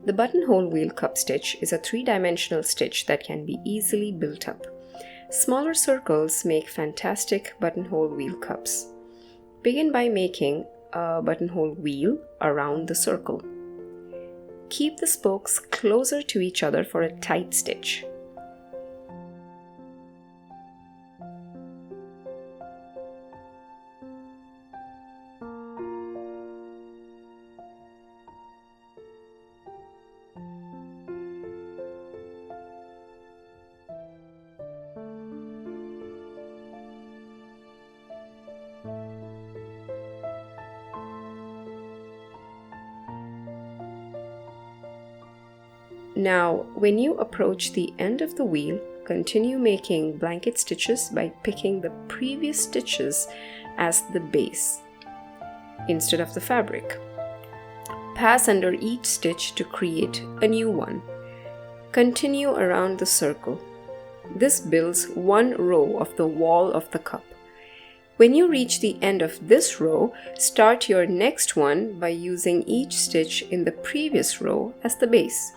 The Buttonhole Wheel Cup Stitch is a 3-dimensional stitch that can be easily built up. Smaller circles make fantastic buttonhole wheel cups. Begin by making a buttonhole wheel around the circle. Keep the spokes closer to each other for a tight stitch. Now, when you approach the end of the wheel, continue making blanket stitches by picking the previous stitches as the base instead of the fabric. Pass under each stitch to create a new one. Continue around the circle. This builds one row of the wall of the cup. When you reach the end of this row, start your next one by using each stitch in the previous row as the base.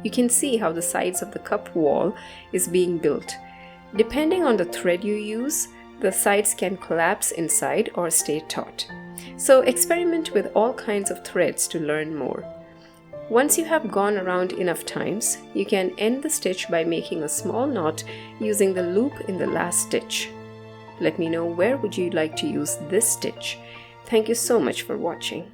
You can see how the sides of the cup wall is being built. Depending on the thread you use, the sides can collapse inside or stay taut. So experiment with all kinds of threads to learn more. Once you have gone around enough times, you can end the stitch by making a small knot using the loop in the last stitch. Let me know where would you like to use this stitch. Thank you so much for watching.